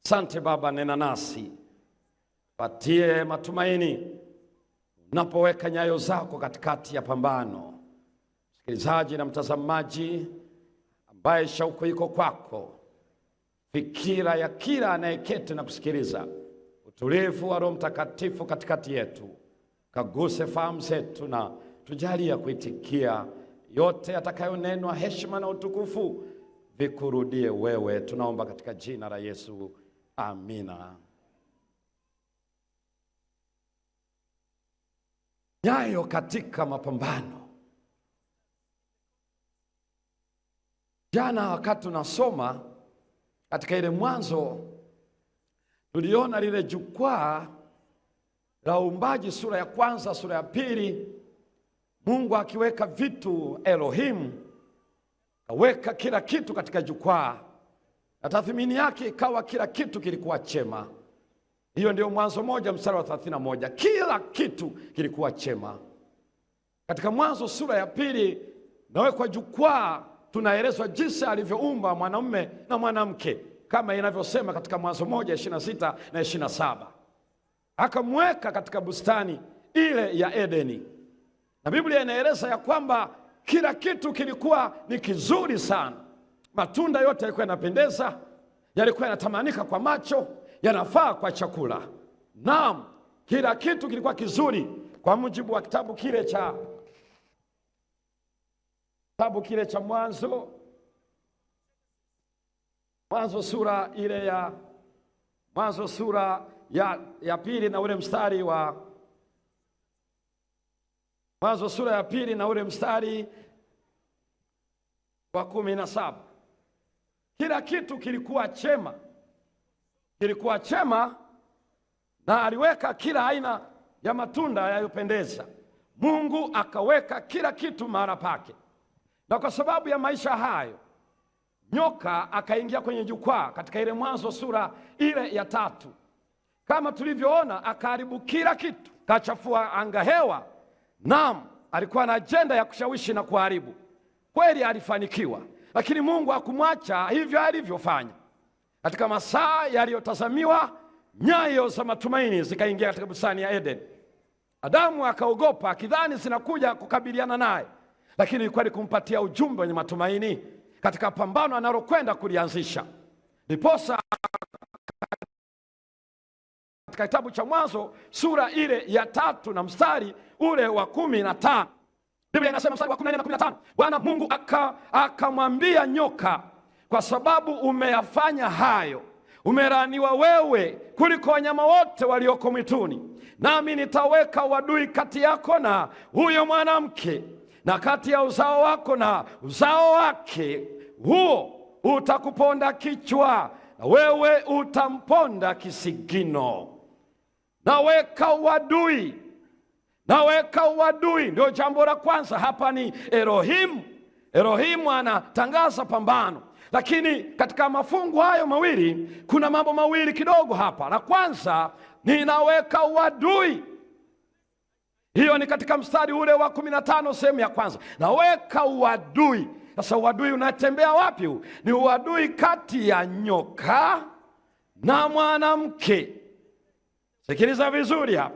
Asante Baba, nena nasi, patie matumaini unapoweka nyayo zako katikati ya pambano. Msikilizaji na mtazamaji ambaye shauku iko kwako, fikira ya kila anayeketi na kusikiliza, utulivu wa Roho Mtakatifu katikati yetu, kaguse fahamu zetu na tujalia kuitikia yote atakayonenwa. Heshima na utukufu vikurudie wewe, tunaomba katika jina la Yesu, amina. Nyayo katika mapambano. Jana wakati tunasoma katika ile Mwanzo, tuliona lile jukwaa la uumbaji, sura ya kwanza, sura ya pili, Mungu akiweka vitu, Elohim aweka kila kitu katika jukwaa, na tathmini yake ikawa kila kitu kilikuwa chema. Hiyo ndio Mwanzo 1 mstari wa 31. Kila kitu kilikuwa chema. Katika Mwanzo sura ya pili nawekwa jukwaa, tunaelezwa jinsi alivyoumba mwanamume na mwanamke, kama inavyosema katika Mwanzo 1:26 na 27. Akamweka katika bustani ile ya Edeni, na Biblia inaeleza ya kwamba kila kitu kilikuwa ni kizuri sana. Matunda yote yalikuwa yanapendeza, yalikuwa yanatamanika kwa macho, yanafaa kwa chakula. Naam, kila kitu kilikuwa kizuri kwa mujibu wa kitabu kile cha Mwanzo sura ile ya Mwanzo sura ya pili na ule mstari wa Mwanzo sura ya pili na ule mstari wa 17. Kila kitu kilikuwa chema, kilikuwa chema, na aliweka kila aina ya matunda yanayopendeza. Mungu akaweka kila kitu mahali pake, na kwa sababu ya maisha hayo, nyoka akaingia kwenye jukwaa katika ile Mwanzo sura ile ya 3. Kama tulivyoona, akaharibu kila kitu, kachafua anga hewa. Naam, alikuwa na ajenda ya kushawishi na kuharibu. Kweli alifanikiwa, lakini Mungu hakumwacha hivyo alivyofanya. Katika masaa yaliyotazamiwa, nyayo za matumaini zikaingia katika bustani ya Eden. Adamu akaogopa, akidhani zinakuja kukabiliana naye, lakini ilikuwa ni kumpatia ujumbe wenye matumaini katika pambano analokwenda kulianzisha. Ndiposa katika kitabu cha Mwanzo sura ile ya 3 na mstari ule wa 15, Biblia inasema mstari wa 14 na 15, Bwana Mungu akamwambia nyoka, kwa sababu umeyafanya hayo, umelaaniwa wewe kuliko wanyama wote walioko mwituni, nami nitaweka uadui kati yako na huyo mwanamke, na kati ya uzao wako na uzao wake, huo utakuponda kichwa na wewe utamponda kisigino. Naweka uadui, ndio jambo la kwanza hapa. Ni Elohim anatangaza pambano, lakini katika mafungu hayo mawili kuna mambo mawili kidogo hapa. La kwanza, ninaweka uadui. Hiyo ni katika mstari ule wa 15 sehemu ya kwanza. Naweka uadui. Sasa uadui unatembea wapi? Ni uadui kati ya nyoka na mwanamke. Sikiliza vizuri hapa.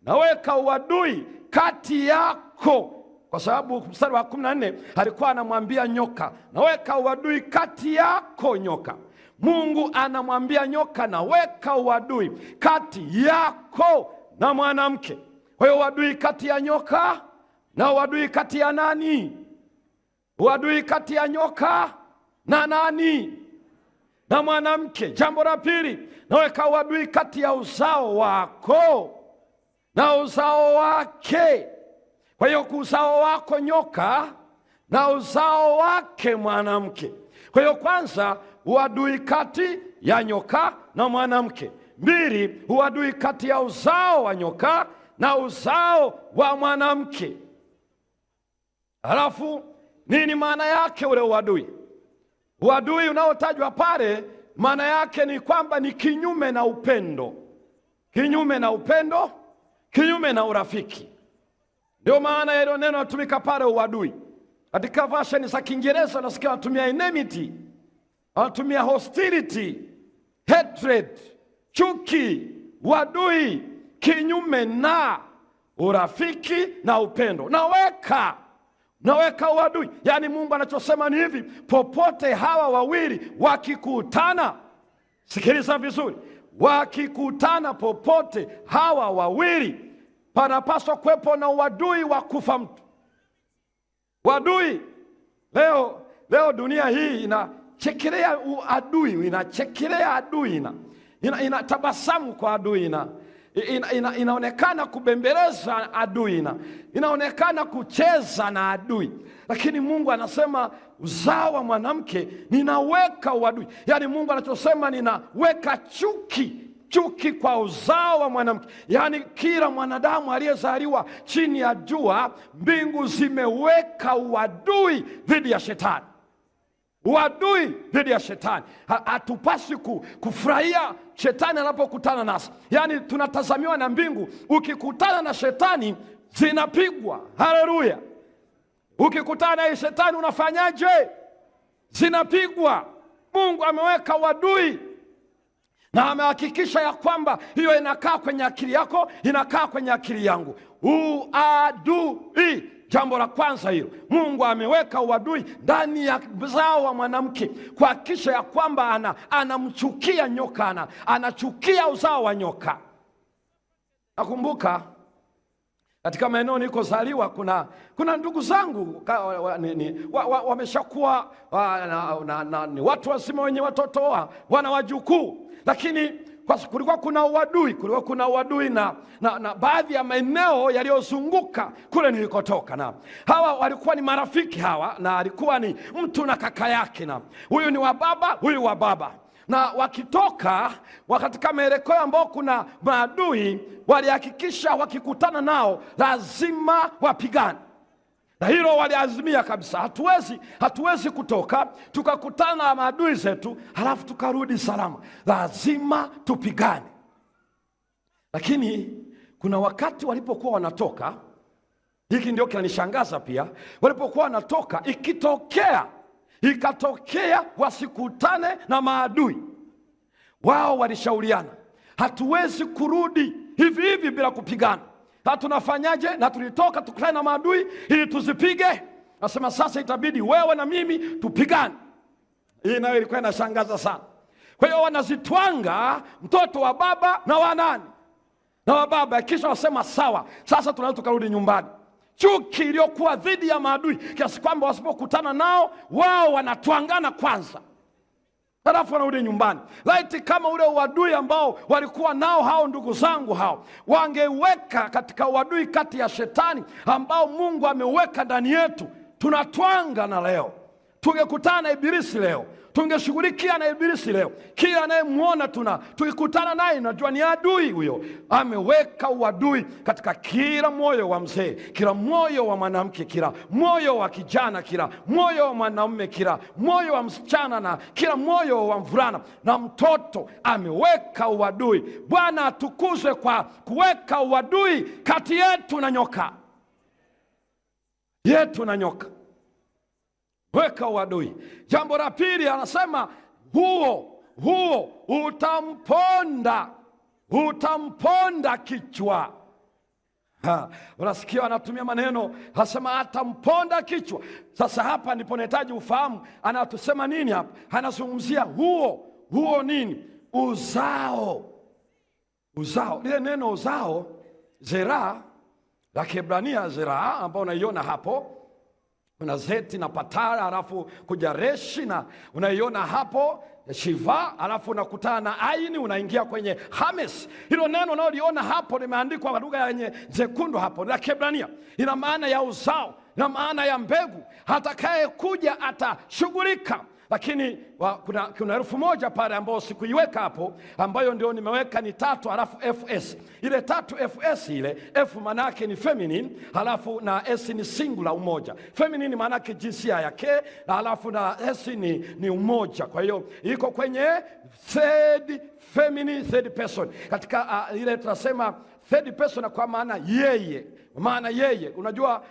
Naweka uadui kati yako, kwa sababu mstari wa 14 alikuwa anamwambia nyoka, naweka uadui kati yako nyoka. Mungu anamwambia nyoka, naweka uadui kati yako na mwanamke. Kwa hiyo uadui kati ya nyoka na uadui kati ya nani? Uadui kati ya nyoka na nani? Na mwanamke. Jambo la pili, naweka uadui kati ya uzao wako na uzao wake. Kwa hiyo uzao wako nyoka na uzao wake mwanamke. Kwa hiyo kwanza, uadui kati ya nyoka na mwanamke. 2, uadui kati ya uzao wa nyoka na uzao wa mwanamke. Halafu nini maana yake ule uadui? Uadui unaotajwa pale, maana yake ni kwamba ni kinyume na upendo, kinyume na upendo, kinyume na urafiki. Ndio maana ya hilo neno natumika pale, uadui. Katika version za Kiingereza nasikia wanatumia enmity, wanatumia hostility, hatred, chuki, uadui, kinyume na urafiki na upendo. Naweka uadui. Yaani Mungu anachosema ni hivi, popote hawa wawili wakikutana, sikiliza vizuri, wakikutana popote hawa wawili, panapaswa kuwepo na uadui wa kufa mtu. Uadui. Leo dunia hii inachekelea uadui, inachekelea adui, inatabasamu kwa adui, inaonekana kubembeleza adui, inaonekana kucheza na adui. Lakini Mungu anasema uzao wa mwanamke ninaweka uadui. Yaani Mungu anachosema, ninaweka chuki kwa uzao wa mwanamke. Yaani kila mwanadamu aliyezaliwa chini ya jua, mbingu zimeweka uadui dhidi ya shetani. Uadui dhidi ya shetani. Hatupasi kufurahia shetani anapokutana nasi. Yaani tunatazamiwa na mbingu, ukikutana na shetani zinapigwa. Haleluya! Ukikutana na shetani unafanyaje? Zinapigwa. Mungu ameweka uadui na amehakikisha ya kwamba hiyo inakaa kwenye akili yako, inakaa kwenye akili yangu. Uadui. Jambo la kwanza hilo, Mungu ameweka uadui ndani ya uzao wa mwanamke, kuhakikisha ya kwamba anamchukia nyoka, anachukia uzao wa nyoka. Nakumbuka katika maeneo nilikozaliwa kuna ndugu zangu wameshakuwa ni watu wazima wenye watoto, wana wajukuu, lakini kulikuwa kuna uadui na baadhi ya maeneo yaliyozunguka kule nilikotoka, na hawa walikuwa ni marafiki hawa, na alikuwa ni mtu na kaka yake, na huyu ni wa baba, huyu wa baba, na wakitoka katika maelekeo ambao kuna maadui, walihakikisha wakikutana nao lazima wapigane. Na hilo waliazimia kabisa, hatuwezi kutoka tukakutana na maadui zetu halafu tukarudi salama, lazima tupigane. Lakini kuna wakati walipokuwa wanatoka, hiki ndio kinanishangaza pia, walipokuwa wanatoka ikatokea wasikutane na maadui, wao walishauriana, hatuwezi kurudi hivi hivi bila kupigana. Tunafanyaje? Na tulitoka tukutane na maadui ili tuzipige. Nasema sasa itabidi wewe na mimi tupigane. Hii nayo ilikuwa inashangaza sana. Kwa hiyo wanazitwanga mtoto wa baba na wanani na wa baba, kisha wasema sawa, sasa tunaweza tukarudi nyumbani. Chuki iliyokuwa dhidi ya maadui kiasi kwamba wasipokutana nao wao wanatwangana kwanza, halafu wanarudi nyumbani. Laiti kama ule uadui ambao walikuwa nao hao ndugu zangu hao wangeweka katika uadui kati ya shetani ambao Mungu ameweka ndani yetu, tunatwanga na leo, tungekutana na ibilisi leo, tungeshughulikia na ibilisi leo. Kila anayemwona tukikutana naye najua ni adui huyo. Ameweka uadui katika kila moyo wa mzee, kila moyo wa mwanamke, kila moyo wa kijana, kila moyo wa mwanaume, kila moyo wa msichana na kila moyo wa mvulana na mtoto. Ameweka uadui. Bwana atukuzwe kwa kuweka uadui kati yetu na nyoka. Weka uadui. Jambo la pili anasema huo utamponda kichwa. Unasikia anatumia maneno, anasema atamponda kichwa. Sasa hapa ndipo nahitaji ufahamu anatusema nini hapa. Anazungumzia huo nini? Uzao. Lile neno uzao, zera, la Kiebrania zera, ambao unaiona hapo, kuna zeti na patara, alafu kuja reshi, na unaiona hapo shiva, alafu unakutana na aini, unaingia kwenye hames. Hilo neno unaliona hapo limeandikwa kwa lugha yenye nyekundu hapo, la Kiebrania, ina maana ya uzao, ina maana ya mbegu, atakaye kuja atashughulika. Lakini kuna herufu moja pale ambayo sikuiweka hapo, ambayo ndio nimeweka ni 3 halafu fs. Ile 3 fs, ile f manake ni feminine, halafu na s ni singular, umoja. Feminine manake jinsia yake, halafu na s ni umoja. Kwa hiyo iko kwenye third feminine, third person. Katika ile tunasema third person kwa maana yeye. Unajua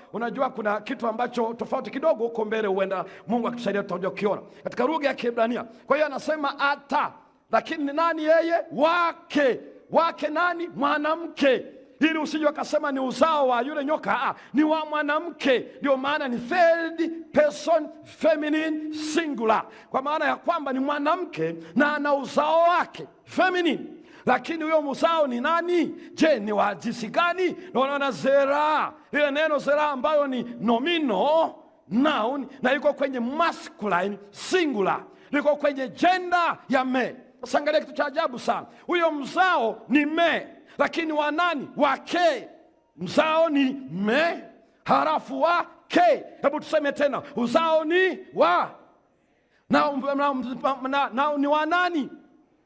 kuna kitu ambacho tofauti kidogo huko mbele, huenda Mungu akitusaidia tutakuja kukiona katika lugha ya Kiebrania. Kwa hiyo anasema lakini ni nani yeye? Wake. Wake nani? Mwanamke, ili usije wakasema ni uzao wa yule nyoka. Ni wa mwanamke. Ndio maana ni third person feminine singular, kwa maana ya kwamba ni mwanamke na ana uzao wake feminine. Lakini huyo uzao ni nani? Je, ni wa jinsi gani? Naona zera, ile neno zera ambayo ni nominal noun na iko kwenye masculine singular, liko kwenye gender ya me. Sasa angalia kitu cha ajabu sana. Huyo mzao ni me, lakini wa nani? Wake. Mzao ni me, halafu wa ke. Hebu tuseme tena, uzao ni wa na ni wa nani?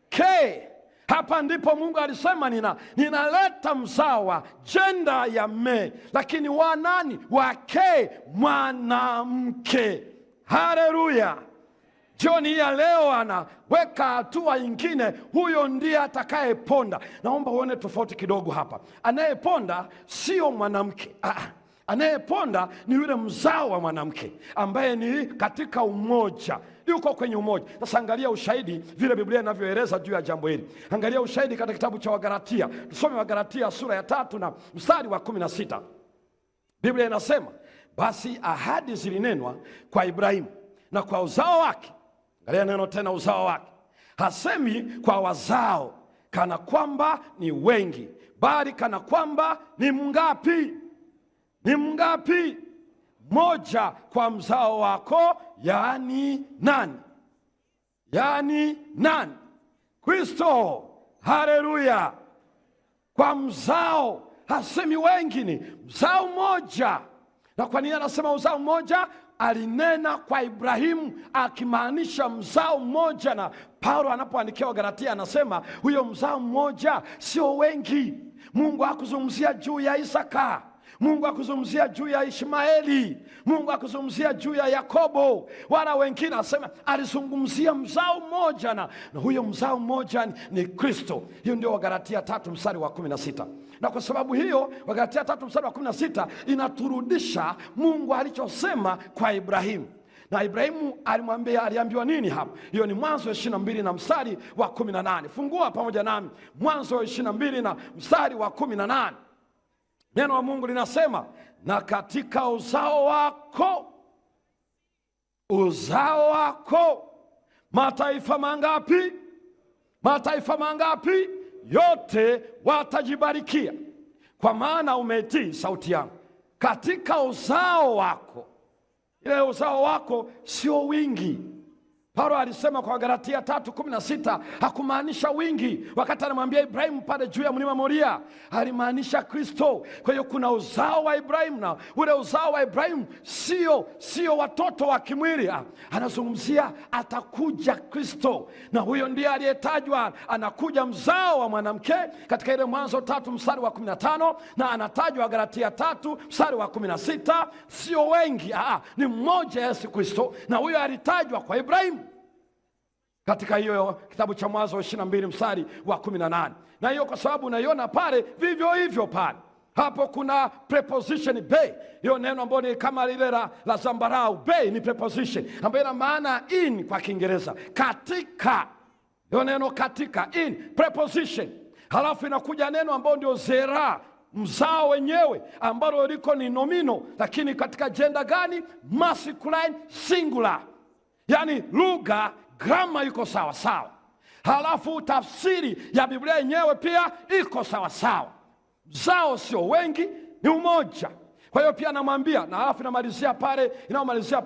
Ke. Hapa ndipo Mungu alisema ninaleta mzao wa jenda ya me, lakini wa nani? Wake, mwanamke. Haleluya! Jioni ya leo anaweka hatua nyingine, huyo ndiye atakayeponda. Naomba uone tofauti kidogo hapa. Anayeponda sio mwanamke. Anayeponda ni yule mzao wa mwanamke ambaye ni katika umoja, yuko kwenye umoja. Sasa angalia ushahidi vile Biblia inavyoeleza juu ya jambo hili. Angalia ushahidi katika kitabu cha Wagalatia. Tusome Wagalatia sura ya 3 na mstari wa 16. Biblia inasema, basi ahadi zilinenwa kwa Ibrahimu na kwa uzao wake. Angalia neno tena, uzao wake. Hasemi kwa wazao kana kwamba ni wengi, bali kana kwamba ni mngapi? Ni mngapi? Moja kwa mzao wako, yaani nani? Yaani nani? Kristo. Haleluya! Kwa mzao, hasemi wengi, ni mzao mmoja. Na kwa nini anasema uzao mmoja? Alinena kwa Ibrahimu akimaanisha mzao mmoja, na Paulo anapoandikia Wagalatia anasema huyo mzao mmoja sio wengi. Mungu hakuzungumzia juu ya Isaka, Mungu hakuzungumzia juu ya Ishmaeli, Mungu hakuzungumzia juu ya Yakobo wala wengine. Anasema alizungumzia mzao mmoja, na huyo mzao mmoja ni Kristo. Hiyo ndio Wagalatia 3 mstari wa 16. Na kwa sababu hiyo Wagalatia 3 mstari wa 16 inaturudisha Mungu alichosema kwa Ibrahimu. Na Ibrahimu aliambiwa nini hapa? Hiyo ni Mwanzo 22 na mstari wa 18. Fungua pamoja nami Mwanzo 22 na mstari wa 18. Neno la Mungu linasema, na katika uzao wako, uzao wako mataifa mangapi? Mataifa mangapi? Yote watajibarikia, kwa maana umetii sauti yangu. Katika uzao wako. Ile uzao wako sio wingi. Paulo alisema kwa Galatia 3:16 hakumaanisha wingi. Wakati anamwambia Ibrahimu pale juu ya mlima Moria, alimaanisha Kristo. Kwa hiyo kuna uzao wa Ibrahimu, na ule uzao wa Ibrahimu sio watoto wa kimwili. Anazungumzia atakuja Kristo, na huyo ndiye aliyetajwa. Anakuja mzao wa mwanamke katika ile Mwanzo 3 mstari wa 15, na anatajwa Galatia 3 mstari wa 16. Sio wengi, ni mmoja, Yesu Kristo, na huyo alitajwa kwa Ibrahimu katika hiyo kitabu cha Mwanzo 22 mstari wa 18. Na hiyo kwa sababu unaiona pale vivyo hivyo pale. Hapo kuna preposition be. Hiyo neno ambalo ni kama lile la zambarau. Be ni preposition ambayo ina maana in kwa Kiingereza. Katika. Hiyo neno katika, in, preposition. Halafu inakuja neno ambalo ndio zera, mzao wenyewe, ambalo liko ni nomino, lakini katika jenda gani? Masculine singular. Yaani lugha, grama iko sawa sawa. Halafu tafsiri ya Biblia yenyewe pia iko sawa sawa. Mzao sio wengi, ni umoja. Kwa hiyo pia anamwambia, na halafu inamalizia pale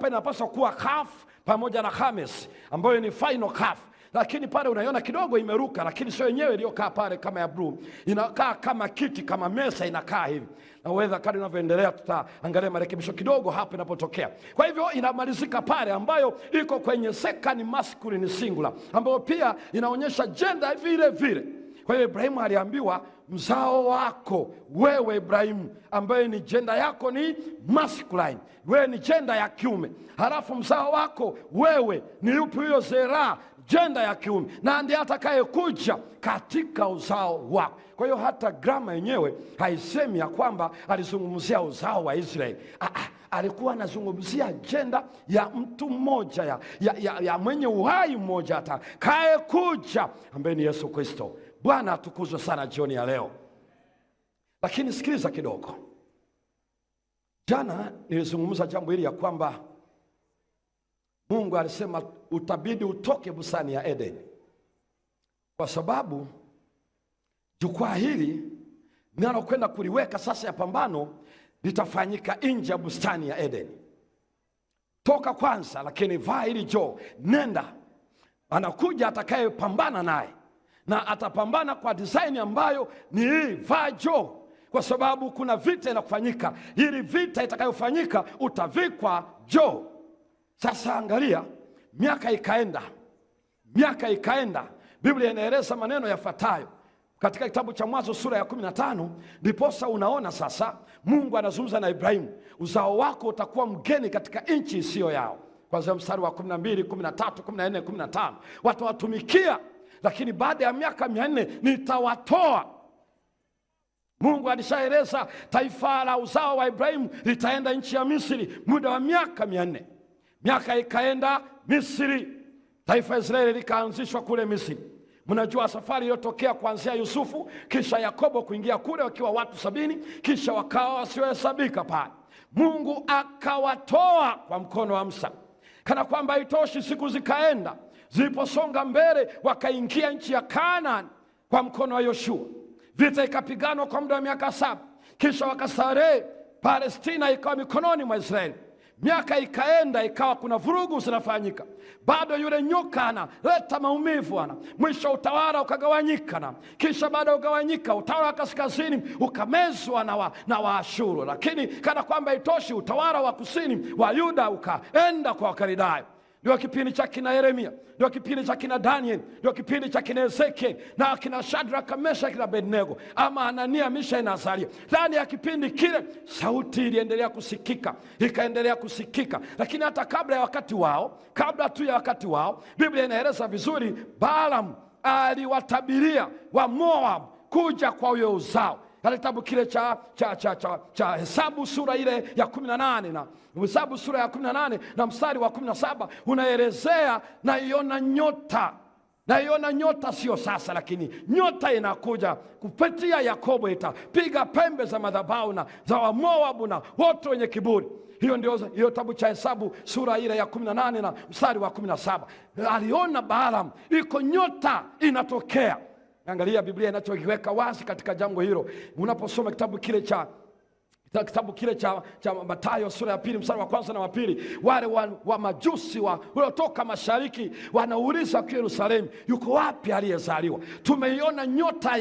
inapaswa kuwa kaf pamoja na khamis, ambayo ni final kaf. Lakini pale unaiona kidogo imeruka, lakini sio yenyewe iliyokaa pale kama ya blue. Inakaa kama kiti, kama mesa inakaa hivi. Na wewe kadri unavyoendelea tutaangalia marekebisho kidogo hapo inapotokea. Kwa hivyo inamalizika pale ambayo iko kwenye second masculine singular, ambayo pia inaonyesha gender vile vile. Kwa hiyo Ibrahimu aliambiwa mzao wako wewe Ibrahimu, ambaye ni jenda yako ni masculine, wewe ni jenda ya kiume. Halafu mzao wako wewe ni yupi? Huyo zera, jenda ya kiume, na ndiye atakayekuja katika uzao wako. Kwa hiyo hata grama yenyewe haisemi ya kwamba alizungumzia uzao wa Israeli. alikuwa anazungumzia ajenda ya mtu mmoja, ya mwenye uhai mmoja atakaye kuja, ambaye ni Yesu Kristo. Bwana atukuzwe sana jioni ya leo. Lakini sikiliza kidogo. Jana nilizungumza jambo hili ya kwamba Mungu alisema utabidi utoke bustani ya Edeni, kwa sababu jukwaa hili ninalokwenda kuliweka sasa ya pambano litafanyika nje ya bustani ya Edeni. Toka kwanza, lakini vaa hili joo, nenda. Anakuja atakaye pambana naye, na atapambana kwa design ambayo ni hii, vaa joo, kwa sababu kuna vita inakufanyika. Hili vita itakayofanyika utavikwa joo. Sasa angalia, miaka ikaenda. Biblia inaeleza maneno yafuatayo katika kitabu cha Mwanzo sura ya 15. Ndiposa unaona sasa Mungu anazungumza na Ibrahimu, uzao wako utakuwa mgeni katika nchi isiyo yao. Kwanza mstari wa 12, 13, 14, 15. Watawatumikia, lakini baada ya miaka 400 nitawatoa. Mungu alishaeleza taifa la uzao wa Ibrahimu litaenda nchi ya Misri muda wa miaka 400. Miaka ikaenda, Misri, taifa la Israeli likaanzishwa kule Misri. Mnajua safari iliyotokea kuanzia Yusufu kisha Yakobo kuingia kule wakiwa watu 70, kisha wakawa wasiohesabika pale. Mungu akawatoa kwa mkono wa Musa. Kana kwamba haitoshi, siku zikaenda, ziliposonga mbele wakaingia nchi ya Kanaani kwa mkono wa Yoshua. Vita ikapiganwa kwa muda wa miaka 7, kisha wakastarehe. Palestina ikawa mikononi mwa Israeli. Miaka ikaenda, ikawa kuna vurugu zinafanyika. Bado yule nyoka analeta maumivu, mwisho utawala ukagawanyika, kisha baada ya kugawanyika utawala wa kaskazini ukamezwa na Waashuru. Lakini kana kwamba itoshi, utawala wa kusini wa Yuda ukaenda kwa Wakaldayo. Ndio kipindi cha kina Yeremia, ndio kipindi cha kina Daniel, ndio kipindi cha kina Ezekiel na kina Shadraka, Meshaki na Abednego, ama Anania, Mishaeli na Azaria. Ndani ya kipindi kile sauti iliendelea kusikika, ikaendelea kusikika. Lakini hata kabla tu ya wakati wao, Biblia inaeleza vizuri, Balaam aliwatabiria wa Moab kuja kwa huyo uzao. Katika kitabu kile cha Hesabu sura ile ya 18 na Hesabu sura ya 18 na mstari wa 17 unaelezea, naiona nyota sio sasa, lakini nyota inakuja kupitia Yakobo, itapiga pembe za madhabahu na za Wamoabu na wote wenye kiburi. Hiyo ndio hiyo kitabu cha Hesabu sura ile ya 18 na mstari wa 17. Aliona Balaam, iko nyota inatokea. Angalia Biblia inachokiweka wazi katika jambo hilo. Unaposoma kitabu kile cha Mathayo sura ya 2 mstari wa 1 na wa 2, wale wa majusi waliotoka mashariki wanauliza kwa Yerusalemu, yuko wapi aliyezaliwa? Tumeiona nyota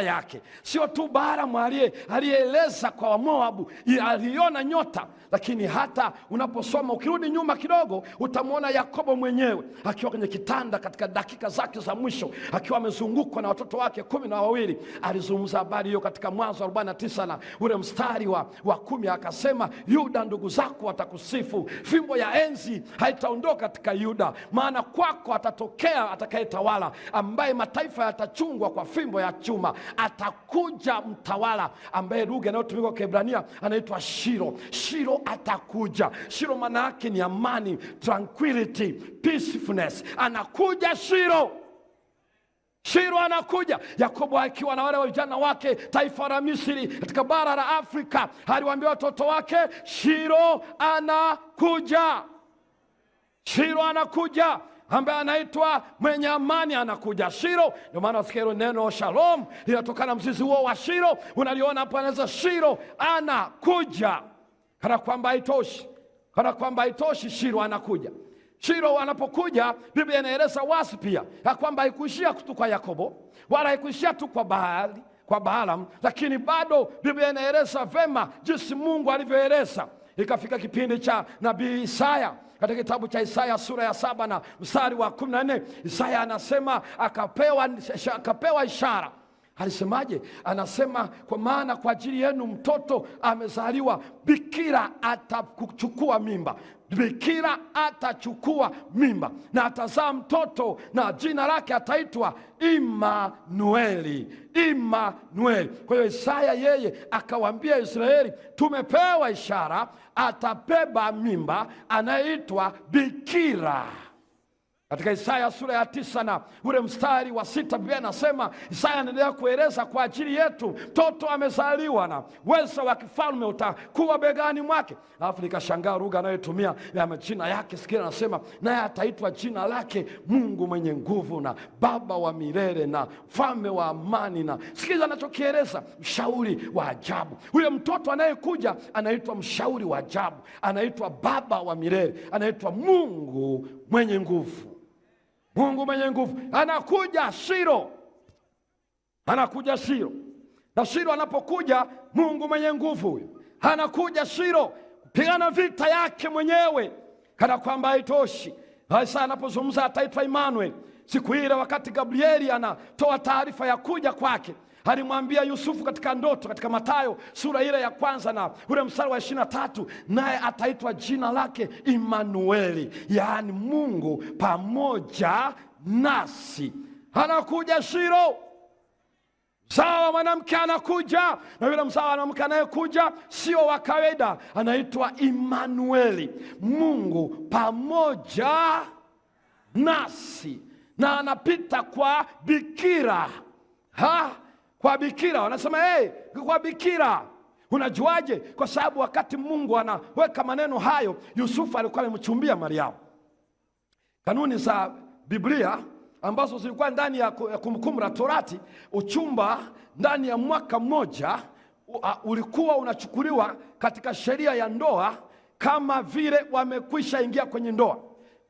yake. Sio tu Balaam aliyeeleza kwa Wamoabu, aliona nyota, lakini hata unaposoma ukirudi nyuma kidogo, utamwona Yakobo mwenyewe akiwa kwenye kitanda katika dakika zake za mwisho, akiwa amezungukwa na watoto wake 12. Alizungumza habari hiyo katika Mwanzo 49 na ule mstari wa 10, akasema, Yuda ndugu zako watakusifu, fimbo ya enzi haitaondoka katika Yuda, maana kwako atatokea atakayetawala, ambaye mataifa yatachungwa kwa fimbo ya chuma. Atakuja mtawala ambaye lugha inayotumika kwa Kiebrania anaitwa Shiro. Shiro atakuja. Shiro maana yake ni amani, tranquility, peacefulness. Anakuja Shiro. Shiro anakuja. Yakobo akiwa na wale vijana wake, taifa la Misri katika bara la Afrika, aliwaambia watoto wake, Shiro anakuja. Shiro anakuja, ambaye anaitwa mwenye amani anakuja. Shiro, ndio maana usikia neno shalom linatokana mzizi huo wa Shiro. Unaliona hapo, anaweza Shiro anakuja. Kana kwamba haitoshi, Shiro anakuja. Shiro anapokuja, Biblia inaeleza wazi pia ya kwamba haikuishia tu kwa Yakobo, wala haikuishia tu kwa Balaam, lakini bado Biblia inaeleza vema jinsi Mungu alivyoeleza. Ikafika kipindi cha nabii Isaya. Katika kitabu cha Isaya sura ya 7 na mstari wa 14, Isaya anasema akapewa ishara. Alisemaje? Anasema kwa maana kwa ajili yenu mtoto amezaliwa, bikira atachukua mimba. Bikira atachukua mimba na atazaa mtoto, na jina lake ataitwa Imanueli. Imanueli. Kwa hiyo Isaya yeye akawaambia Israeli, tumepewa ishara, atabeba mimba anayeitwa bikira. Katika Isaya sura ya 9 na ule mstari wa 6, Biblia inasema, Isaya anaendelea kueleza kwa ajili yetu mtoto amezaliwa na uwezo wa kifalme utakuwa begani mwake. Alafu nikashangaa lugha anayotumia ya majina yake. Sikia, anasema naye ataitwa jina lake Mungu mwenye nguvu na Baba wa milele na Mfalme wa amani. Na sikiza anachokieleza, mshauri wa ajabu. Huyo mtoto anayekuja anaitwa mshauri wa ajabu, anaitwa Baba wa milele, anaitwa Mungu mwenye nguvu. Mungu mwenye nguvu anakuja Shilo, anakuja Shilo. Na Shilo anapokuja, Mungu mwenye nguvu huyo anakuja Shilo kupigana vita yake mwenyewe, kana kwamba haitoshi. Isaya anapozungumza ataitwa Imanueli. Siku ile wakati Gabrieli anatoa taarifa ya kuja kwake, alimwambia Yusufu katika ndoto, katika Mathayo sura ile ya 1 na ule mstari wa 23, naye ataitwa jina lake Imanueli, yaani Mungu pamoja nasi. Anakuja Shilo, mzao wa mwanamke anakuja, na yule mzao wa mwanamke anayekuja sio wa kawaida, anaitwa Imanueli, Mungu pamoja nasi, na anapita kwa bikira. Kwa bikira, wanasema kwa bikira. Unajuaje? Kwa sababu wakati Mungu anaweka maneno hayo, Yusufu alikuwa amemchumbia Mariamu. Kanuni za Biblia ambazo zilikuwa ndani ya Kumbukumbu la Torati, uchumba ndani ya mwaka mmoja ulikuwa unachukuliwa katika sheria ya ndoa kama vile wamekwisha ingia kwenye ndoa.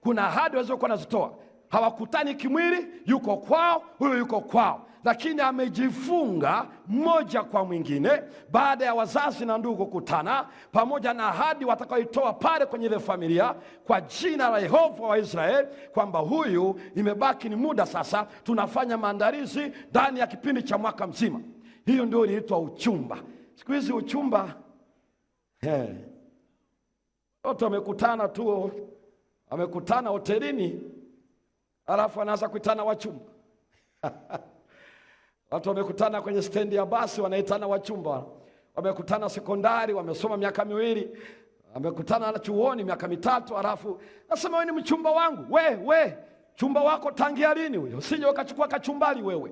Kuna ahadi walizokuwa nazitoa, hawakutani kimwili, yuko kwao, huyo yuko kwao, lakini amejifunga mmoja kwa mwingine baada ya wazazi na ndugu kukutana, pamoja na ahadi watakayoitoa pale kwenye ile familia kwa jina la Yehova wa Israeli, kwamba huyu imebaki ni muda sasa, tunafanya maandalizi ndani ya kipindi cha mwaka mzima. Hiyo ndio inaitwa uchumba. Siku hizi uchumba, watu wamekutana tu, wamekutana hotelini, alafu anaanza kuitana wachumba. Watu wamekutana kwenye stendi ya basi, wanaitana wachumba. Wamekutana sekondari, wamesoma miaka 2, wamekutana na chuoni miaka 3, alafu nasema wewe ni mchumba wangu. We chumba wako tangia lini huyo? Usije ukachukua kachumbali wewe.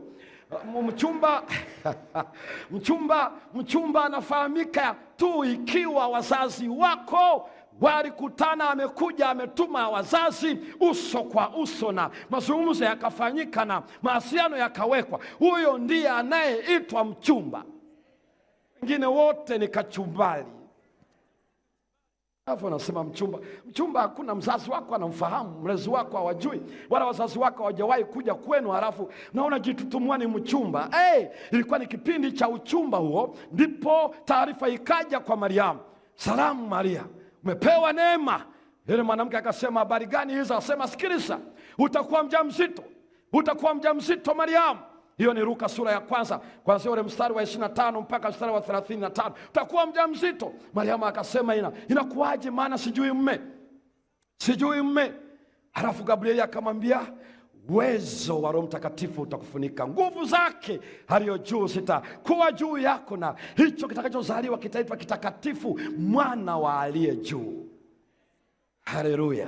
Mchumba anafahamika tu ikiwa wazazi wako walikutana, amekuja ametuma wazazi uso kwa uso, na mazungumzo yakafanyika na mahusiano yakawekwa. Huyo ndiye anayeitwa mchumba. Wengine wote ni kachumbali. Hapo nasema mchumba hakuna mzazi wako anamfahamu, mlezi wako hawajui, wala wazazi wako hawajawahi kuja kwenu, halafu naona jitutumua ni mchumba. Ilikuwa ni kipindi cha uchumba huo, ndipo taarifa ikaja kwa Mariamu, salamu Maria, umepewa neema. Yule mwanamke akasema, habari gani hizo? Akasema, sikiliza, utakuwa mjamzito Mariamu. Hiyo ni Luka sura ya 1 kuanzia ule mstari wa 25 mpaka mstari wa 35. Utakuwa mjamzito. Mariamu akasema, inakuwaje, maana sijui mme. Halafu Gabrieli akamwambia, uwezo wa Roho Mtakatifu utakufunika, nguvu zake aliyo juu zitakuwa juu yako, na hicho kitakachozaliwa kitaitwa kitakatifu, mwana wa aliye juu. Haleluya.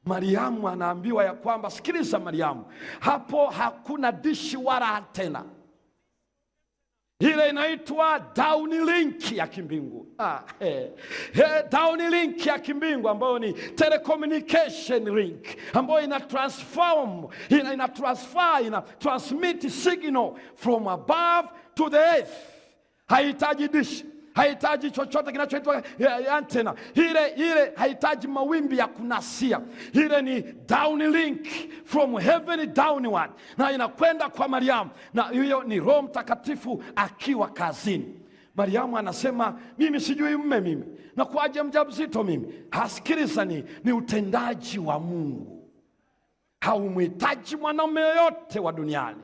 Mariamu anaambiwa ya kwamba, sikiliza Mariamu, hapo hakuna dishi wala tena. Ile inaitwa downlink ya kimbingu. Downlink ya kimbingu ambayo ni telecommunication link, ambayo ina transmit signal from above to the earth. Haihitaji dishi, haihitaji chochote kinachoitwa antena. Ile haihitaji mawimbi ya kunasia. Ile ni downlink from heaven downward, na inakwenda kwa Mariamu, na hiyo ni Roho Mtakatifu akiwa kazini. Mariamu anasema, mimi sijui mme, na kuaje mjamzito mimi? Hasikiliza, ni utendaji wa Mungu. Haumhitaji mwanamume yoyote wa duniani.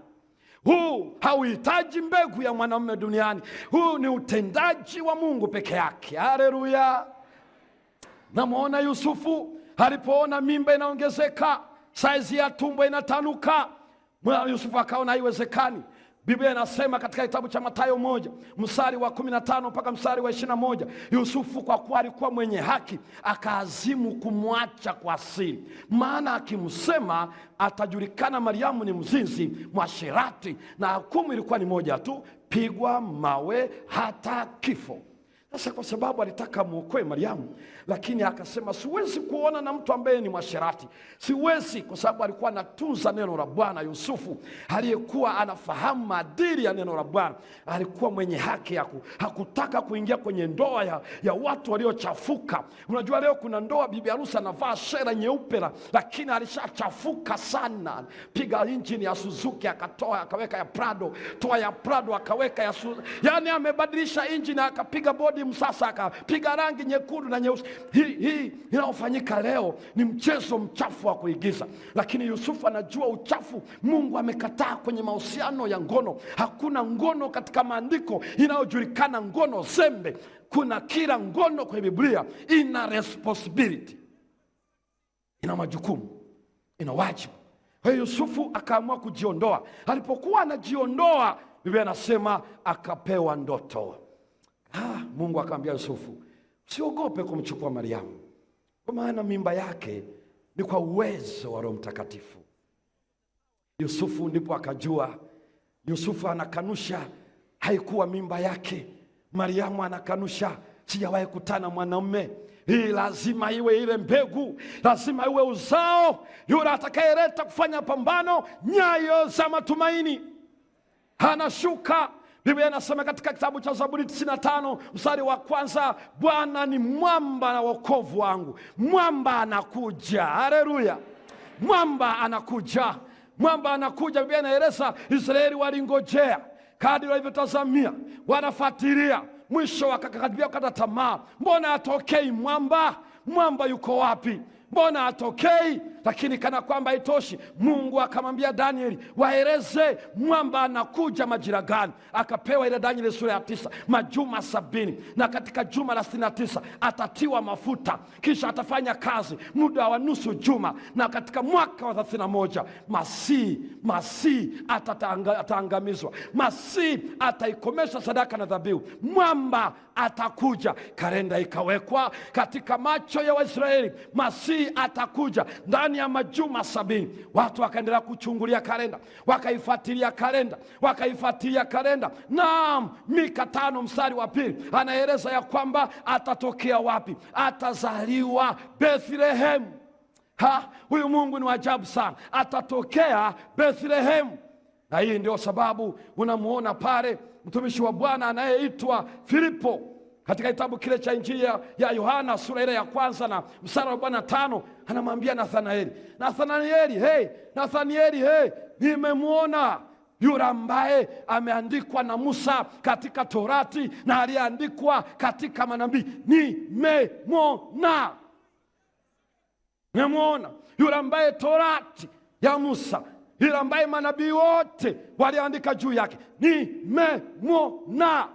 Huu hauhitaji mbegu ya mwanamume duniani. Huu ni utendaji wa Mungu peke yake. Haleluya! Namwona Yusufu alipoona mimba inaongezeka, saizi ya tumbo inatanuka, Yusufu akaona haiwezekani. Biblia inasema katika kitabu cha Mathayo 1 mstari wa 15 mpaka mstari wa 21, Yusufu kwa kuwa alikuwa mwenye haki akaazimu kumwacha kwa siri, maana akimsema atajulikana Mariamu ni mzinzi mwasherati, na hukumu ilikuwa ni moja tu, pigwa mawe hata kifo. Sasa kwa sababu alitaka muokoe Mariamu, lakini akasema siwezi kuona na mtu ambaye ni mwasherati. Siwezi, kwa sababu alikuwa anatunza neno la Bwana. Yusufu aliyekuwa anafahamu maadili ya neno la Bwana, alikuwa mwenye haki hakutaka kuingia kwenye ndoa ya watu waliochafuka. Unajua leo kuna ndoa bibi harusi anavaa shera nyeupe, lakini alishachafuka sana. Piga injini ya Suzuki akatoa akaweka ya Prado, toa ya Prado akaweka ya yani amebadilisha injini akapiga bodi msasa akapiga rangi nyekundu na nyeusi. Hii inaofanyika leo ni mchezo mchafu wa kuigiza, lakini Yusufu anajua uchafu. Mungu amekataa kwenye mahusiano ya ngono. Hakuna ngono katika maandiko inayojulikana ngono zembe. Kuna kila ngono kwenye Biblia ina responsibility, ina majukumu, ina wajibu. Kwa hiyo Yusufu akaamua kujiondoa. Alipokuwa anajiondoa, Biblia inasema akapewa ndoto. Mungu akamwambia Yusufu, usiogope kumchukua Mariamu, kwa maana mimba yake ni kwa uwezo wa Roho Mtakatifu. Yusufu ndipo akajua. Yusufu anakanusha haikuwa mimba yake. Mariamu anakanusha sijawahi kutana mwanaume. Hii lazima iwe ile mbegu, lazima iwe uzao yule atakayeleta kufanya pambano, nyayo za matumaini. Anashuka. Biblia inasema katika kitabu cha Zaburi 95 mstari wa 1, Bwana ni mwamba na wokovu wangu. Mwamba anakuja. Haleluya! Mwamba anakuja. Mwamba anakuja. Biblia inaeleza Israeli walingojea, kadri walivyotazamia, wanafuatilia, mwisho wakakaribia kukata tamaa. Mbona hatokei mwamba? Mwamba yuko wapi? Mbona hatokei? Lakini kana kwamba haitoshi, Mungu akamwambia Danieli, waeleze mwamba anakuja majira gani. Akapewa ile Danieli sura ya 9, majuma 70, na katika juma la 69 atatiwa mafuta, kisha atafanya kazi muda wa nusu juma, na katika mwaka wa 31 Masihi ataangamizwa. Masihi ataikomesha sadaka na dhabihu. Mwamba atakuja. Kalenda ikawekwa katika macho ya Waisraeli. Masihi atakuja ndani ya majuma 70. Watu wakaendelea kuchungulia kalenda, wakaifuatilia kalenda. Naam, Mika 5 mstari wa 2 anaeleza ya kwamba atatokea wapi? Atazaliwa Bethlehem. Huyu Mungu ni ajabu sana. Atatokea Bethlehem. Na hii ndio sababu unamuona pale mtumishi wa Bwana anayeitwa Filipo katika kitabu kile cha Injili ya Yohana sura ile ya 1 na mstari wa 5, anamwambia Nathanieli, nimemwona yule ambaye ameandikwa na Musa katika Torati na aliandikwa katika manabii. Nimemwona yule ambaye Torati ya Musa, yule ambaye manabii wote waliandika juu yake. Nimemwona.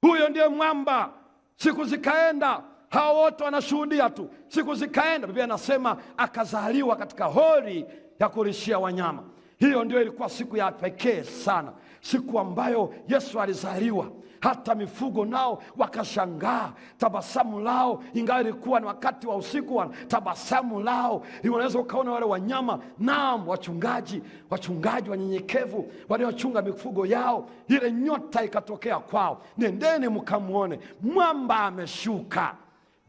Huyo ndiye mwamba. Siku zikaenda, hao wote wanashuhudia tu. Siku zikaenda, Biblia inasema akazaliwa katika hori ya kulishia wanyama. Hiyo ndio ilikuwa siku ya pekee sana, siku ambayo Yesu alizaliwa. Hata mifugo nao wakashangaa tabasamu lao, ingawa ilikuwa ni wakati wa usiku, wa tabasamu lao. Unaweza ukaona wale wanyama, naam, wachungaji wanyenyekevu waliochunga mifugo yao, ile nyota ikatokea kwao. Nendeni mkamwone, mwamba ameshuka,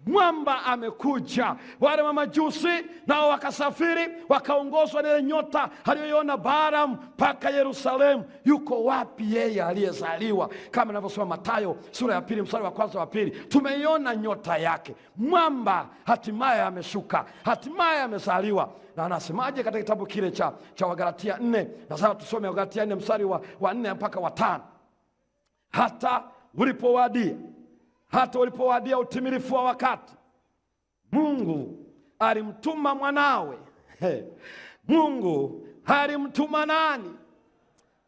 mwamba amekuja. Wale mamajusi nao wakasafiri, wakaongozwa na ile nyota aliyoiona Balaam mpaka Yerusalemu. Yuko wapi yeye aliyezaliwa? Kama inavyosema Mathayo sura ya 2 mstari wa 1 wa 2, tumeiona nyota yake. Mwamba hatimaye ameshuka, hatimaye amezaliwa. Na anasemaje katika kitabu kile cha Wagalatia 4? Na sasa tusome Wagalatia 4 mstari wa 4 mpaka wa 5. Hata ulipowadia utimilifu wa wakati, Mungu alimtuma mwanawe. Mungu alimtuma nani?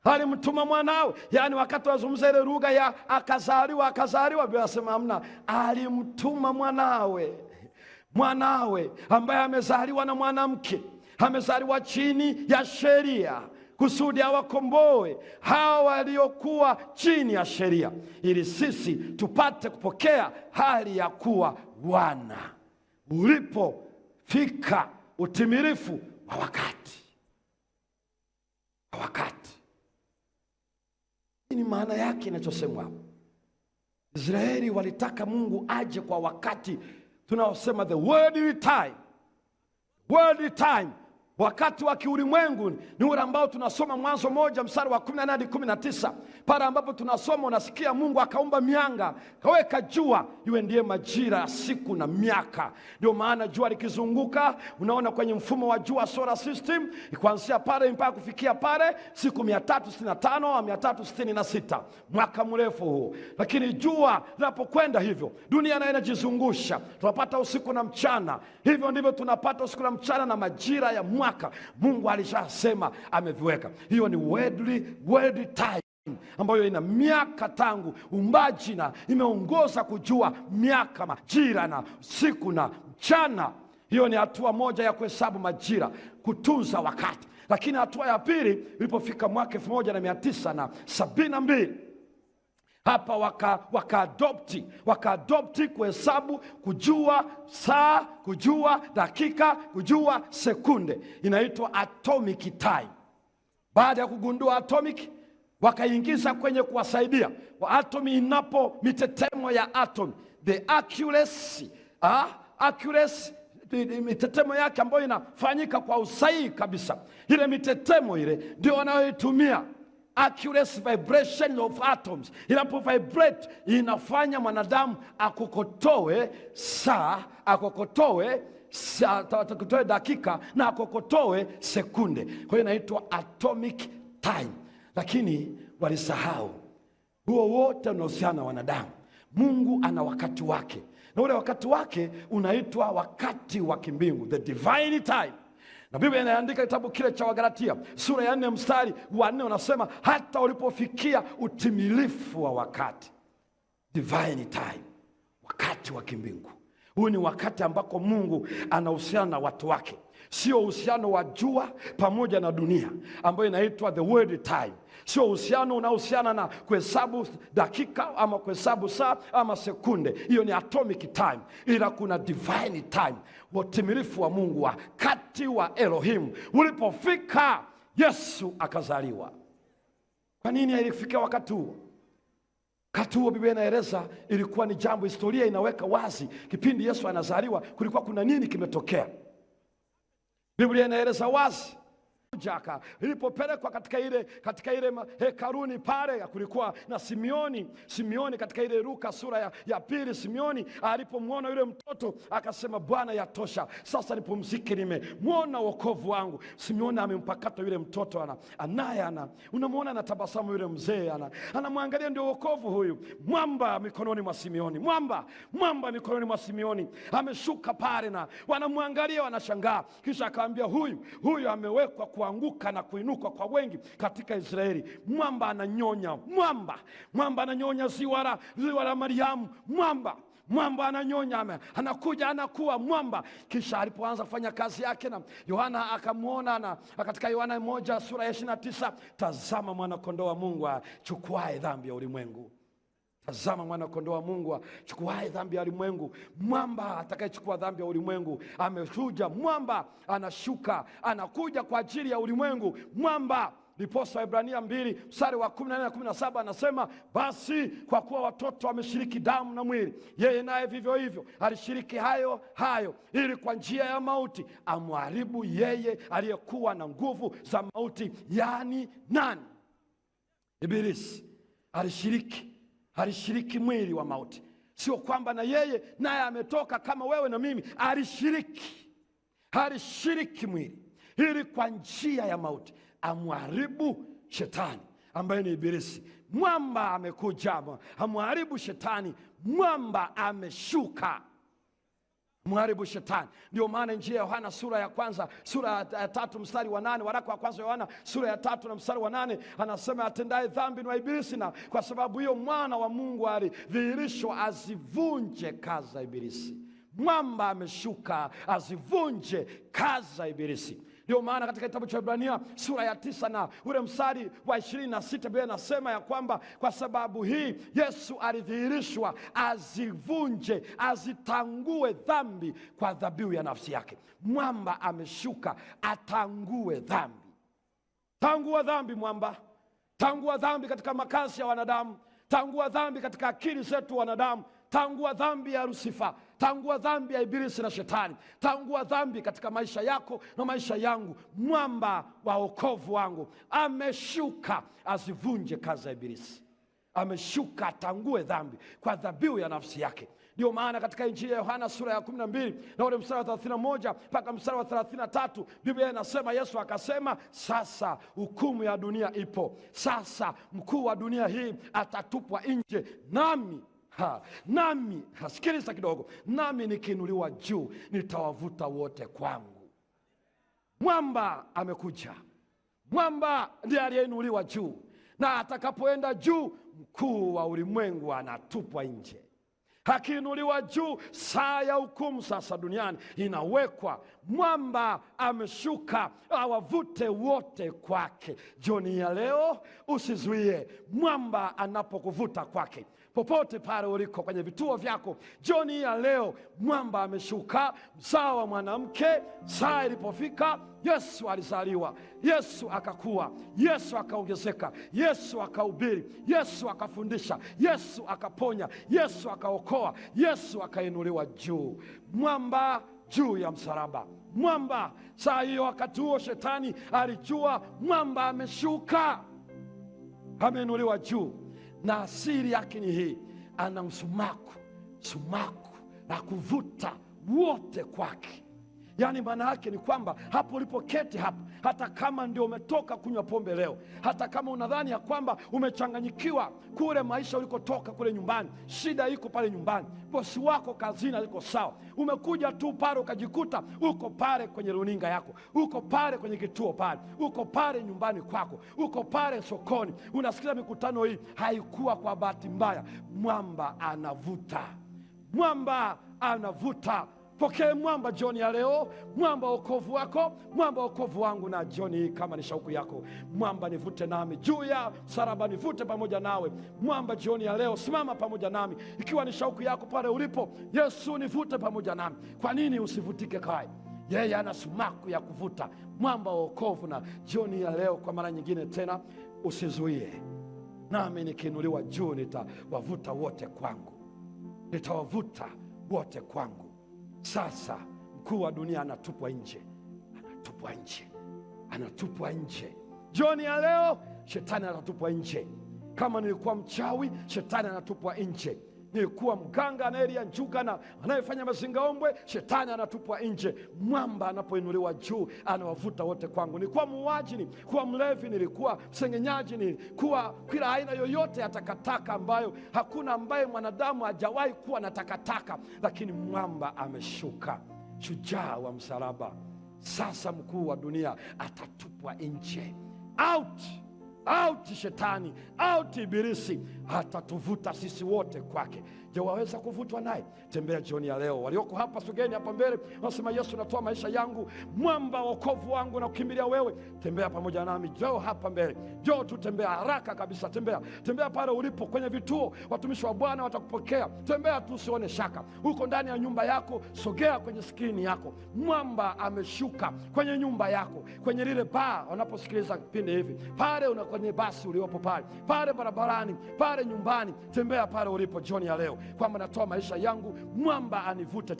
Alimtuma mwanawe. Yaani wakati wazungumza ile lugha ya akazaliwa, Biblia inasema hamna, alimtuma mwanawe ambaye amezaliwa na mwanamke, amezaliwa chini ya sheria, kusudi awakomboe hawa waliokuwa chini ya sheria, ili sisi tupate kupokea hali ya kuwa wana, ulipofika utimilifu wa wakati. Hii ni maana yake inachosemwa hapo. Israeli walitaka Mungu aje kwa wakati tunaosema the world time. Wakati wa kiulimwengu ni ule ambao tunasoma Mwanzo 1 mstari wa 18 hadi 19, pale ambapo tunasoma unasikia Mungu akaumba mianga, kaweka jua iwe ndiye majira ya siku na miaka. Ndio maana jua likizunguka, unaona kwenye mfumo wa jua solar system, kuanzia pale mpaka kufikia pale siku 365 au 366, mwaka mrefu huu. Lakini jua linapokwenda hivyo, dunia nayo inajizungusha, tunapata usiku na mchana. Hivyo ndivyo tunapata usiku na mchana na majira ya mwaka. Mungu alishasema ameviweka. Hiyo ni world time ambayo ina miaka tangu umbaji, na imeongoza kujua miaka, majira na siku na mchana. Hiyo ni hatua moja ya kuhesabu majira, kutunza wakati. Lakini hatua ya pili ilipofika mwaka 1972, hapa wakaadopti kuhesabu, kujua saa, kujua dakika, kujua sekunde. Inaitwa atomic time. Baada ya kugundua atomic, wakaingiza kwenye kuwasaidia wa atomi inapo mitetemo ya atomi, the accuracy, mitetemo yake ambayo inafanyika kwa usahihi kabisa. Ile mitetemo ile ndio wanayoitumia, accuracy vibration of atoms. Inapo vibrate inafanya mwanadamu akokotoe saa, akokotoe dakika na akokotoe sekunde. Kwa hiyo inaitwa atomic time. Lakini walisahau huo wote unaohusiana na wanadamu. Mungu ana wakati wake, na ule wakati wake unaitwa wakati wa kimbingu, the divine time. Na Biblia inaandika kitabu kile cha Wagalatia sura ya 4 mstari wa 4, unasema hata ulipofikia utimilifu wa wakati, divine time, wakati wa kimbingu. Huu ni wakati ambako Mungu anahusiana na watu wake, sio uhusiano wa jua pamoja na dunia ambayo inaitwa the world time. Sio uhusiano unaohusiana na kuhesabu dakika ama kuhesabu saa ama sekunde. Hiyo ni atomic time. Ila kuna divine time, utimilifu wa Mungu, wakati wa Elohim ulipofika, Yesu akazaliwa. Kwa nini alifikia wakati huo? Wakati huo Biblia inaeleza ilikuwa ni jambo, historia inaweka wazi kipindi Yesu anazaliwa kulikuwa kuna nini kimetokea. Biblia inaeleza wazi. Jaka ilipopelekwa katika ile hekaluni pale, kulikuwa na Simeoni katika ile Luka sura ya 2. Simeoni alipomwona yule mtoto akasema, Bwana yatosha, sasa nipumzike, nimemwona wokovu wangu. Simeoni amempakata yule mtoto, unamwona anatabasamu yule mzee, anamwangalia, ndio wokovu huyu. Mwamba mikononi mwa Simeoni, mwamba mikononi mwa Simeoni, ameshuka pale na wanamwangalia, wanashangaa. Kisha akamwambia, huyu amewekwa kuanguka na kuinuka kwa wengi katika Israeli. Mwamba ananyonya, mwamba ananyonya ziwa la Mariamu. Mwamba ananyonya, anakuja, anakuwa mwamba. Kisha alipoanza kufanya kazi yake, na Yohana akamwona, katika Yohana 1 sura ya 29, tazama mwana kondoo wa Mungu achukuaye dhambi ya ulimwengu. Tazama mwana kondoo wa Mungu achukuaye dhambi ya ulimwengu. Mwamba atakayechukua dhambi ya ulimwengu ameshuja. Mwamba anashuka, anakuja kwa ajili ya ulimwengu. Mwamba. Ndiposa Ibrania 2 mstari wa 14 na 17 anasema, basi kwa kuwa watoto wameshiriki damu na mwili, yeye naye vivyo hivyo alishiriki hayo ili kwa njia ya mauti amharibu yeye aliyekuwa na nguvu za mauti, yani nani? Ibilisi. Alishiriki mwili wa mauti. Sio kwamba na yeye naye ametoka kama wewe na mimi. Alishiriki mwili ili kwa njia ya mauti amharibu shetani ambaye ni Ibilisi. Mwamba amekuja amharibu shetani. Mwamba ameshuka. mharibu shetani. Ndio maana Injili ya Yohana sura ya kwanza, sura ya 3 mstari wa 8, waraka wa kwanza Yohana sura ya 3 na mstari wa 8 anasema, atendaye dhambi ni wa Ibilisi, na kwa sababu hiyo mwana wa Mungu alidhihirishwa azivunje kazi za Ibilisi. Mwamba ameshuka azivunje kazi za Ibilisi. Ndio maana katika kitabu cha Ibrania sura ya 9 na ule mstari wa 26 Biblia inasema ya kwamba kwa sababu hii Yesu alidhihirishwa azivunje, azitangue dhambi kwa dhabihu ya nafsi yake. Mwamba ameshuka atangue dhambi. Tangua dhambi mwamba. Tangua dhambi katika makazi ya wanadamu. Tangua dhambi katika akili zetu wanadamu. Tangua dhambi ya Lusifa. Tangua dhambi ya Ibilisi na Shetani. Tangua dhambi katika maisha yako na maisha yangu. Mwamba wa wokovu wangu ameshuka azivunje kazi za Ibilisi. Ameshuka atangue dhambi kwa dhabihu ya nafsi yake. Ndio maana katika Injili ya Yohana sura ya 12 na ule mstari wa 31 mpaka mstari wa 33 Biblia inasema, Yesu akasema, sasa hukumu ya dunia ipo. Sasa mkuu wa dunia hii atatupwa nje, nami sikiliza kidogo, nami nikiinuliwa juu nitawavuta wote kwangu. Mwamba amekuja. Mwamba ndiye aliyeinuliwa juu, na atakapoenda juu mkuu wa ulimwengu anatupwa nje. Akiinuliwa juu, saa ya hukumu sasa duniani inawekwa. Mwamba ameshuka awavute wote kwake. Jioni ya leo usizuie mwamba anapokuvuta kwake. Popote pale uliko kwenye vituo vyako, jioni ya leo mwamba ameshuka. Mzao wa mwanamke, saa ilipofika, Yesu alizaliwa, Yesu akakua, Yesu akaongezeka, Yesu akahubiri, Yesu akafundisha, Yesu akaponya, Yesu akaokoa, Yesu akainuliwa juu. Mwamba juu ya msalaba. Mwamba saa hiyo, wakati huo shetani alijua mwamba ameshuka, ameinuliwa juu, na asili yake ni hii, ana sumaku na kuvuta wote kwake. Yaani maana yake ni kwamba hapo ulipoketi hapo, hata kama ndio umetoka kunywa pombe leo, hata kama unadhani ya kwamba umechanganyikiwa kule maisha ulikotoka kule nyumbani, shida iko pale nyumbani, bosi wako kazini aliko sawa, umekuja tu pale ukajikuta uko pale kwenye runinga yako, uko pale kwenye kituo pale, uko pale nyumbani kwako, uko pale sokoni, unasikiza mikutano hii, haikuwa kwa bahati mbaya. Mwamba anavuta, mwamba anavuta. Pokee mwamba jioni ya leo, mwamba wokovu wako, mwamba wokovu wangu. Na jioni hii kama ni shauku yako, mwamba nivute nami juu ya msalaba, nivute pamoja nawe. Mwamba jioni ya leo, simama pamoja nami. Ikiwa ni shauku yako pale ulipo, Yesu nivute pamoja nami. Kwa nini usivutike kai? Yeye ana sumaku ya kuvuta, mwamba wokovu. Na jioni ya leo kwa mara nyingine tena, usizuie, nami nikiinuliwa juu nitawavuta wote kwangu, nitawavuta wote kwangu. Sasa mkuu wa dunia anatupwa nje, anatupwa nje, anatupwa nje. Jioni ya leo shetani anatupwa nje. Kama nilikuwa mchawi, shetani anatupwa nje. Nilikuwa mganga anayelia njuga na anayefanya mazingaombwe, shetani anatupwa nje. Mwamba anapoinuliwa juu anawavuta wote kwangu. Nilikuwa muuaji, nilikuwa mlevi, nilikuwa msengenyaji, nilikuwa kila aina yoyote ya takataka ambayo hakuna ambaye mwanadamu hajawahi kuwa na takataka, lakini mwamba ameshuka, shujaa wa msalaba. Sasa mkuu wa dunia atatupwa nje. Out shetani, out ibilisi, atatuvuta sisi wote kwake. Je, waweza kuvutwa naye? Tembea jioni ya leo. Walioko hapa, sogeni hapa mbele. Nasema, Yesu natoa maisha yangu, mwamba wokovu wangu na kukimbilia wewe. Tembea pamoja nami, njoo hapa mbele, njoo tutembea haraka kabisa. Tembea pale ulipo kwenye vituo, watumishi wa Bwana watakupokea. Tembea tu, usione shaka. Uko ndani ya nyumba yako, sogea kwenye skrini yako. Mwamba ameshuka kwenye nyumba yako, kwenye lile baa wanaposikiliza kipindi hivi, pale kwenye basi uliopo pale barabarani, pale nyumbani. Tembea pale ulipo jioni ya leo, kwamba natoa maisha yangu, mwamba anivute.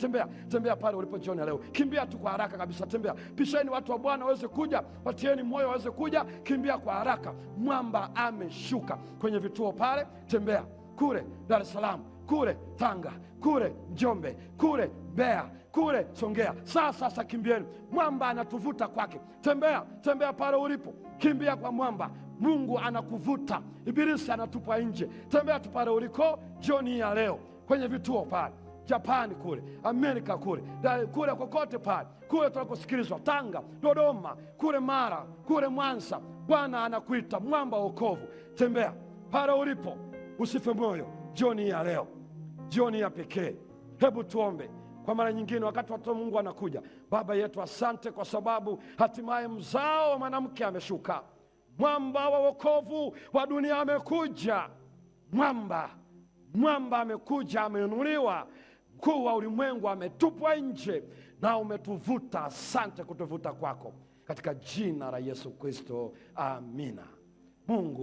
Tembea pale ulipo jioni ya leo. Kimbia tu kwa haraka kabisa, tembea. Pisheni watu wa Bwana waweze kuja, watieni moyo waweze kuja. Kimbia kwa haraka, mwamba ameshuka kwenye vituo pale. Tembea kule Dar es Salaam, kule Tanga, kule Njombe, kule Mbeya, kule Songea. Sasa kimbieni, mwamba anatuvuta kwake. Tembea pale ulipo, kimbia kwa mwamba. Mungu anakuvuta, ibilisi anatupwa nje. Tembea tu pale uliko jioni ya leo kwenye vituo pale. Japani kule, Amerika kule, kule kokote pale, kule tunakosikilizwa, Tanga, Dodoma, kule Mara, kule Mwanza. Bwana anakuita mwamba wa wokovu. Tembea pale ulipo, usife moyo. Jioni ya leo, jioni ya pekee, hebu tuombe kwa mara nyingine wakati watoto Mungu anakuja. Baba yetu, asante kwa sababu hatimaye mzao wa mwanamke ameshuka. Mwamba wa wokovu wa dunia amekuja. Mwamba amekuja, ameinuliwa. Mkuu wa ulimwengu ametupwa nje, na umetuvuta. Asante kutuvuta kwako, katika jina la Yesu Kristo, amina. Mungu